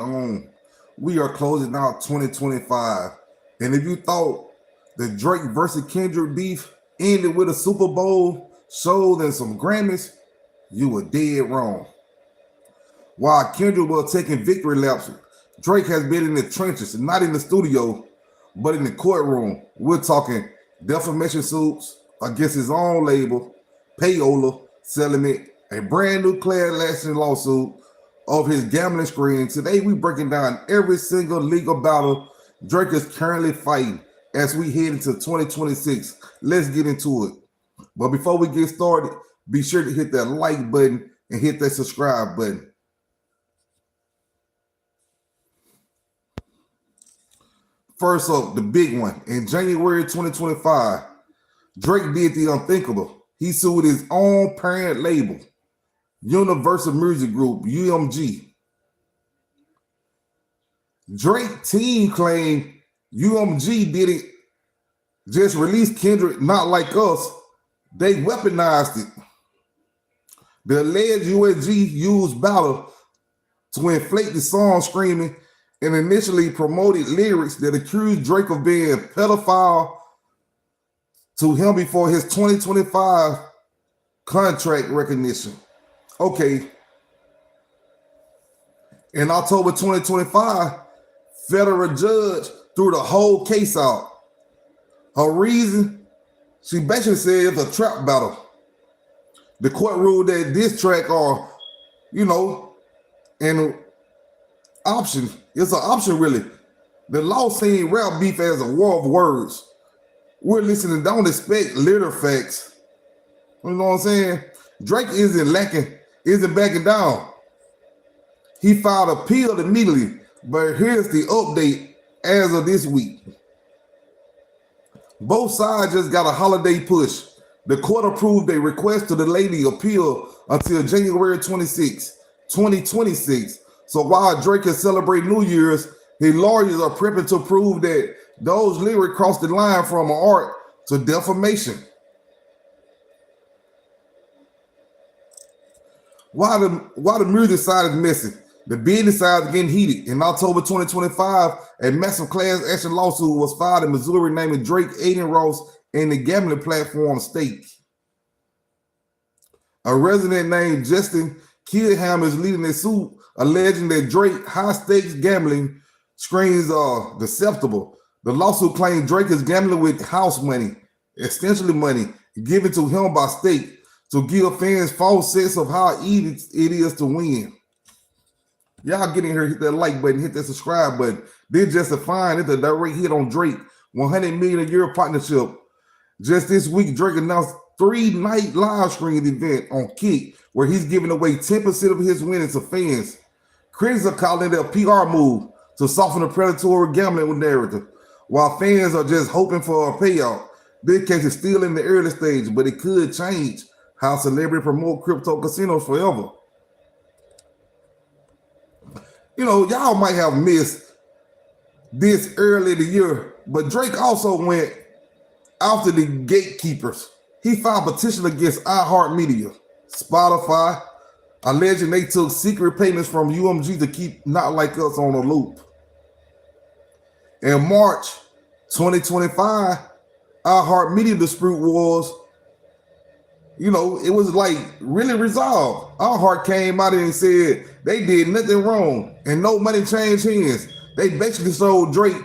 Um, we are closing out 2025. And if you thought the Drake versus Kendrick beef ended with a Super Bowl show and some Grammys, you were dead wrong. While Kendrick was taking victory laps, Drake has been in the trenches, not in the studio, but in the courtroom. We're talking defamation suits against his own label, payola, settlement, a brand new class action lawsuit of his gambling screen. Today, we breaking down every single legal battle Drake is currently fighting as we head into 2026. Let's get into it. But before we get started, be sure to hit that like button and hit that subscribe button. First up, the big one. In January 2025, Drake did the unthinkable. He sued his own parent label, Universal Music Group, UMG. Drake team claimed UMG didn't just release Kendrick Not Like Us, they weaponized it. The alleged UMG used battle to inflate the song screaming and initially promoted lyrics that accused Drake of being a pedophile to him before his 2025 contract recognition. Okay. In October 2025, federal judge threw the whole case out. Her reason, she basically said it's a trap battle. The court ruled that this track are, an option. It's an option, really. The law seen rap beef as a war of words. We're listening, don't expect literal facts. You know what I'm saying? Drake isn't backing down. He filed appeal immediately, but here's the update as of this week. Both sides just got a holiday push. The court approved a request to delay the appeal until January 26, 2026. So while Drake is celebrating New Year's, his lawyers are prepping to prove that those lyrics crossed the line from art to defamation. While the music side is messy, the business side is getting heated. In October 2025, a massive class action lawsuit was filed in Missouri naming Drake, Aiden Ross, and the gambling platform Stake. A resident named Justin Kidham is leading a suit alleging that Drake high-stakes gambling screens are deceptible. The lawsuit claims Drake is gambling with house money, essentially money given to him by Stake, to give fans false sense of how easy it is to win. Y'all get in here, hit that like button, hit that subscribe button. This just a fine. It's a direct hit on Drake. $100 million a year partnership. Just this week, Drake announced 3-night live stream event on Kick, where he's giving away 10% of his winnings to fans. Critics are calling it a PR move to soften the predatory gambling narrative, while fans are just hoping for a payout. This case is still in the early stage, but it could change how celebrities promote crypto casinos forever. Y'all might have missed this early in the year, but Drake also went after the gatekeepers. He filed a petition against iHeartMedia, Spotify, alleging they took secret payments from UMG to keep Not Like Us on a loop. In March 2025, iHeartMedia dispute was, it was like really resolved. iHeart came out and said they did nothing wrong and no money changed hands. They basically sold Drake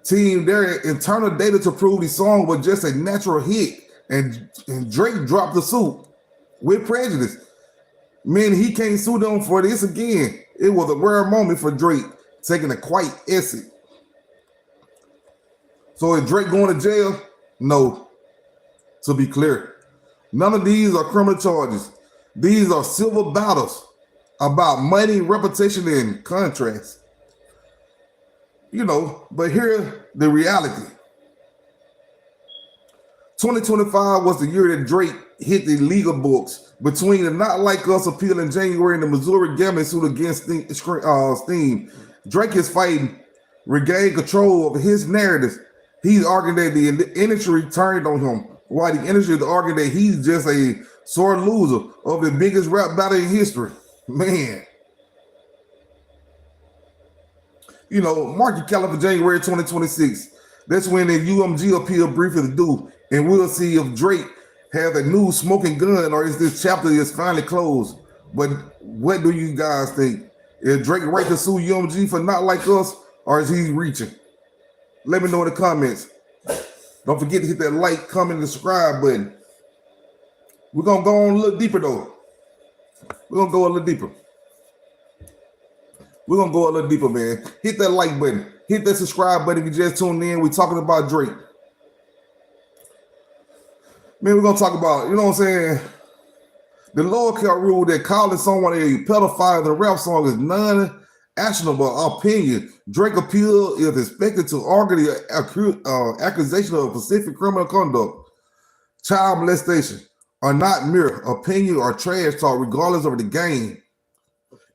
team their internal data to prove the song was just a natural hit, and Drake dropped the suit with prejudice, meaning he can't sue them for this again. It was a rare moment for Drake, taking a quiet exit. So is Drake going to jail? No. To be clear, none of these are criminal charges. These are civil battles about money, reputation, and contracts. But here's the reality. 2025 was the year that Drake hit the legal books between the Not Like Us appeal in January and the Missouri gambling suit against Steam. Drake is fighting regain control of his narrative. He's arguing that the industry turned on him, while the industry is arguing that he's just a sore loser of the biggest rap battle in history. Man. Mark your calendar for January 2026. That's when the UMG appeal briefly is due, and we'll see if Drake has a new smoking gun or is this chapter is finally closed. But what do you guys think? Is Drake right to sue UMG for Not Like Us, or is he reaching? Let me know in the comments. Don't forget to hit that like, comment, and subscribe button. We're going to go on a little deeper, though. We're going to go a little deeper. We're going to go a little deeper, man. Hit that like button. Hit that subscribe button if you just tuned in. We're talking about Drake. Man, we're going to talk about, you know what I'm saying? The lower court rule that calling someone a pedophile in a rap song is non-actionable opinion. Drake appeal is expected to argue the accusation of specific criminal conduct. Child molestation are not mere opinion or trash talk regardless of the game.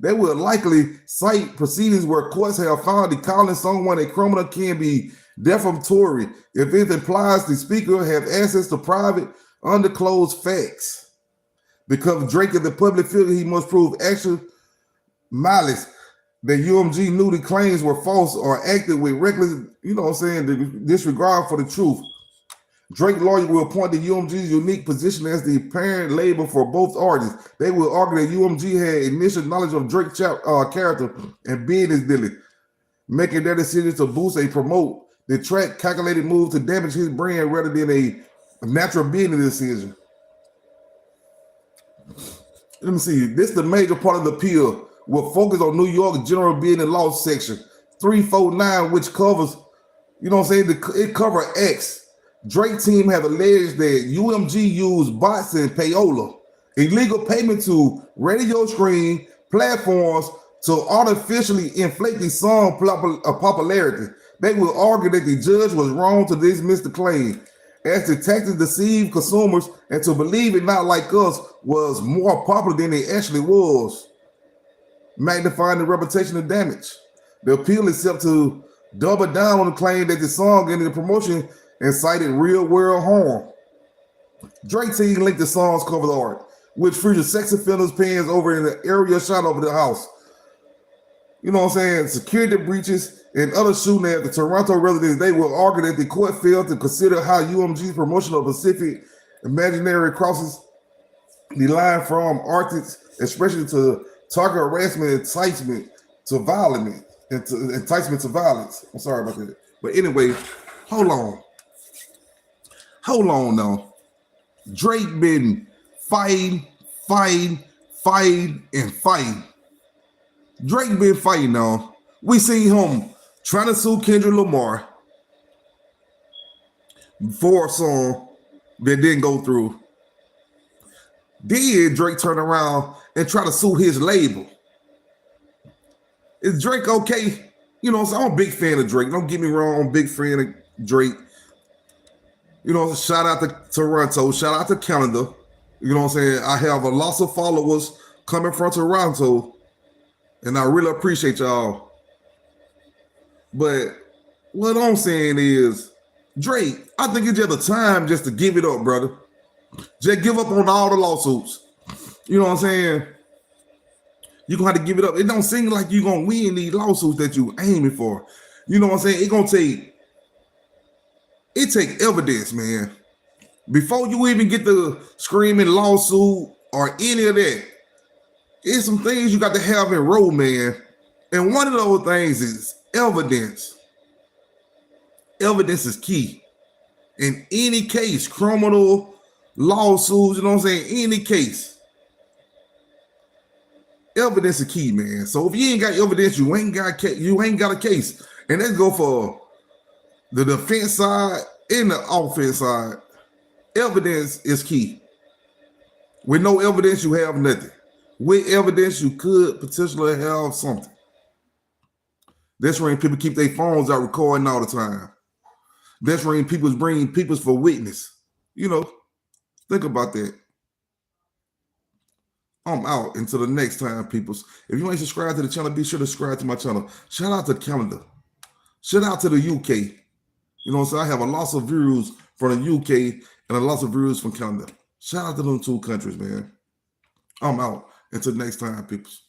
They will likely cite proceedings where courts have found that calling someone a criminal can be defamatory if it implies the speaker has access to private, undisclosed facts. Because Drake is the public figure, he must prove actual malice that UMG knew the claims were false or acted with reckless, disregard for the truth. Drake lawyer will point to UMG's unique position as the parent label for both artists. They will argue that UMG had initial knowledge of Drake's character and business dealing, making their decision to boost and promote the track calculated move to damage his brand rather than a natural business decision. Let me see. This is the major part of the appeal. Will focus on New York general business law section 349, which covers, it covers X. Drake team have alleged that UMG used bots and payola, illegal payment to radio stream platforms to artificially inflate the song popularity. They will argue that the judge was wrong to dismiss the claim, as the tactics deceived consumers and to believe it Not Like Us was more popular than it actually was, magnifying the reputation of damage. The appeal is set to double down on the claim that the song and the promotion incited real-world harm. Drake team linked the song's cover art, which features sex offenders' pens over in the area shot over the house. Security breaches and other shooting at the Toronto residents. They will argue that the court failed to consider how UMG's promotion of Pacific imaginary crosses the line from artists, especially to target harassment, enticement to violence. I'm sorry about that. But anyway, hold on now. Drake been fighting. Drake been fighting now. We seen him trying to sue Kendrick Lamar for a song that didn't go through. Then Drake turned around and try to sue his label. Is Drake okay? I'm a big fan of Drake. Don't get me wrong, I'm a big fan of Drake. Shout out to Toronto, shout out to Canada. I have a lot of followers coming from Toronto, and I really appreciate y'all. But what I'm saying is, Drake, I think it's just a time just to give it up, brother. Just give up on all the lawsuits. You know what I'm saying? You're going to have to give it up. It don't seem like you're going to win these lawsuits that you aiming for. You know what I'm saying? It's going to take evidence, man. Before you even get the screaming lawsuit or any of that, it's some things you got to have in row, man. And one of those things is evidence. Evidence is key. In any case, criminal lawsuits, any case. Evidence is key, man. So if you ain't got evidence, you ain't got a case. And let's go for the defense side and the offense side. Evidence is key. With no evidence, you have nothing. With evidence, you could potentially have something. That's when people keep their phones out recording all the time. That's when people's bringing people for witness. Think about that. I'm out until the next time, peoples. If you ain't subscribed to the channel, be sure to subscribe to my channel. Shout out to Canada. Shout out to the UK. I have a lot of views from the UK and a lot of views from Canada. Shout out to them two countries, man. I'm out until next time, peoples.